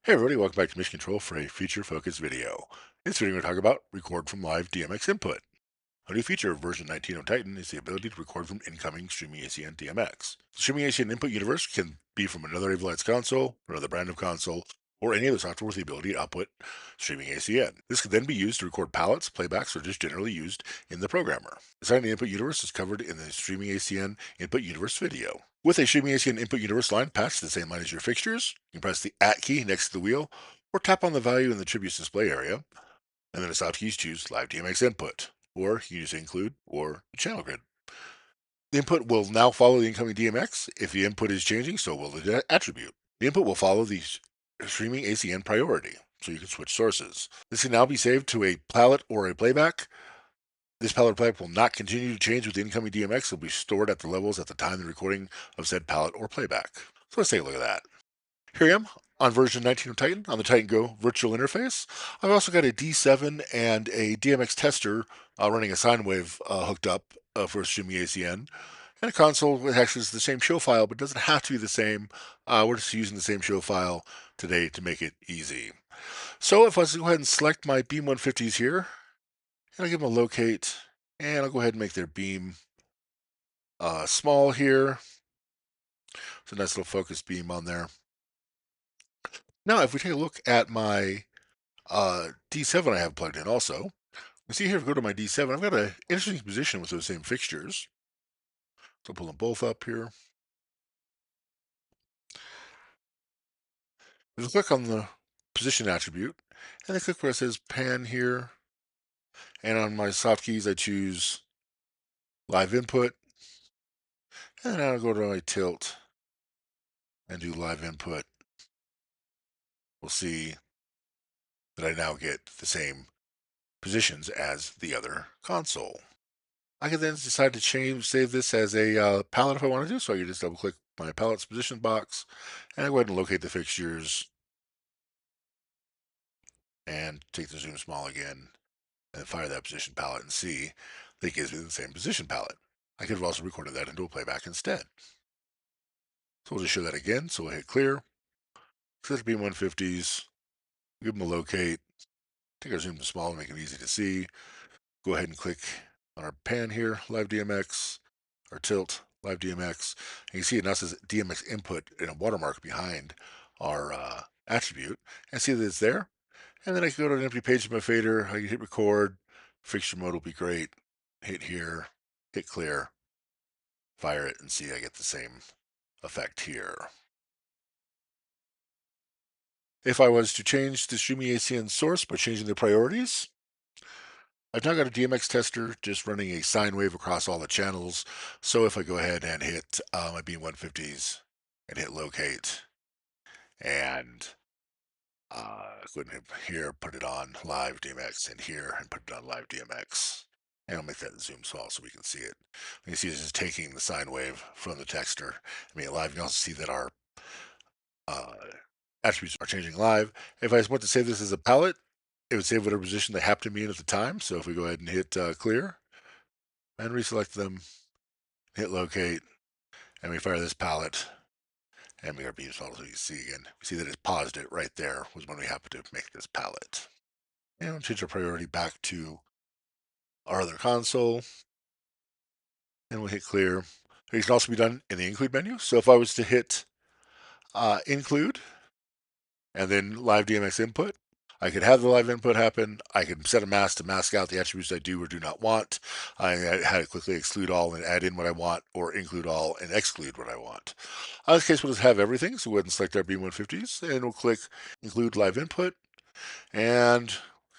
Hey everybody, welcome back to Mission Control for a feature-focused video. In this video, we're going to talk about record from live DMX input. A new feature of version 19 of Titan is the ability to record from incoming streaming ACN DMX. The streaming ACN input universe can be from another Avolites console, another brand of console, or any other software with the ability to output streaming ACN. This could then be used to record palettes, playbacks, or just generally used in the programmer. Designing the input universe is covered in the streaming ACN input universe video. With a streaming ACN input universe line patched to the same line as your fixtures, you can press the at key next to the wheel, or tap on the value in the Attribution display area, and then as hotkeys choose Live DMX Input, or you can use Include or the channel grid. The input will now follow the incoming DMX. If the input is changing, so will the attribute. The input will follow the streaming ACN priority, so you can switch sources. This can now be saved to a palette or a playback. This palette or playback will not continue to change with the incoming DMX. It will be stored at the levels at the time of the recording of said palette or playback. So let's take a look at that. Here I am on version 19 of Titan on the Titan Go virtual interface. I've also got a D7 and a DMX tester running a sine wave hooked up for streaming ACN. And a console that actually is the same show file, but doesn't have to be the same. We're just using the same show file today to make it easy. So if I was to go ahead and select my beam 150s here, and I'll give them a locate, and I'll go ahead and make their beam small here. It's a nice little focus beam on there. Now, if we take a look at my D7 I have plugged in also, you see here, if I go to my D7, I've got an interesting position with those same fixtures. So I'll pull them both up here. Just click on the position attribute, and then click where it says pan here. And on my soft keys, I choose live input. And then I'll go to my tilt and do live input. We'll see that I now get the same positions as the other console. I can then decide to save this as a palette if I want to do so. I can just double click my palette's position box and I go ahead and locate the fixtures and take the zoom small again and fire that position palette and see that it gives me the same position palette. I could have also recorded that into a playback instead. So we'll just show that again. So we'll hit clear, set the B150s, give them a locate, take our zoom to small and make it easy to see. Go ahead and click on our pan here, live DMX, or tilt, live DMX. And you see it now says DMX input in a watermark behind our attribute and see that it's there. And then I can go to an empty page of my fader. I can hit record. Fixture mode will be great. Hit here, hit clear, fire it, and see I get the same effect here. If I was to change the streaming ACN source by changing the priorities, I've now got a DMX tester just running a sine wave across all the channels. So if I go ahead and hit my B150s and hit locate and go ahead and here, put it on live DMX and here and put it on live DMX. And I'll make that zoom small so we can see it. You can see this is taking the sine wave from the texter. I mean, live, you can also see that our uh, attributes are changing live. If I want to save this as a palette, it would save whatever position they happen to be in at the time. So if we go ahead and hit clear and reselect them, hit locate, and we fire this palette, and we are beam small so you can see again. We see that it's paused it right there was when we happened to make this palette. And we'll change our priority back to our other console, and we'll hit clear. It can also be done in the include menu. So if I was to hit include and then live DMX input, I could have the live input happen. I could set a mask to mask out the attributes I do or do not want. I had to quickly exclude all and add in what I want, or include all and exclude what I want. In this case, we'll just have everything. So we'll go ahead and select our B150s, and we'll click include live input, and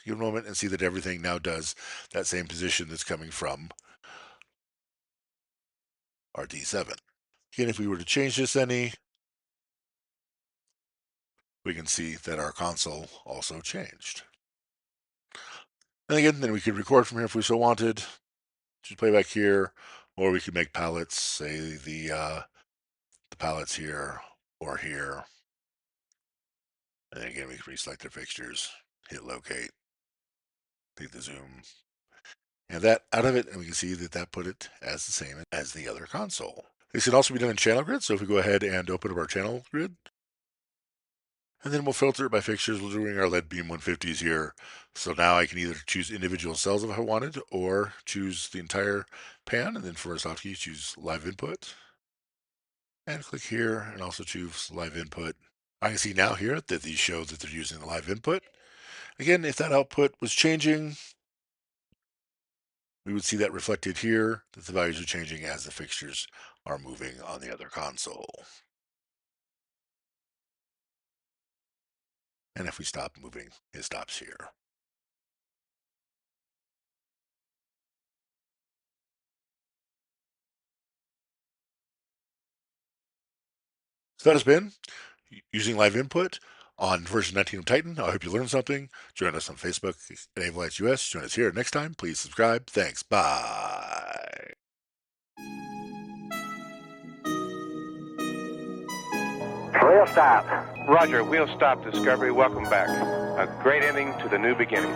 give a moment and see that everything now does that same position that's coming from our D7. Again, if we were to change this any, we can see that our console also changed. And again, then we could record from here if we so wanted. Just play back here, or we could make palettes, say the palettes here or here. And then again, we can reselect the fixtures, hit locate, take the zoom, and that out of it, and we can see that that put it as the same as the other console. This can also be done in channel grid. So if we go ahead and open up our channel grid, And then we'll filter it by fixtures. We're doing our lead beam 150s here. So now I can either choose individual cells if I wanted, or choose the entire pan. And then for our soft keys, choose live input. And click here and also choose live input. I can see now here that these show that they're using the live input. Again, if that output was changing, we would see that reflected here, that the values are changing as the fixtures are moving on the other console. And if we stop moving, it stops here. So that has been using live input on version 19 of Titan. I hope you learned something. Join us on Facebook at Avolites US. Join us here next time. Please subscribe. Thanks. Bye. Wheel stop. Roger, wheel stop, Discovery. Welcome back. A great ending to the new beginning.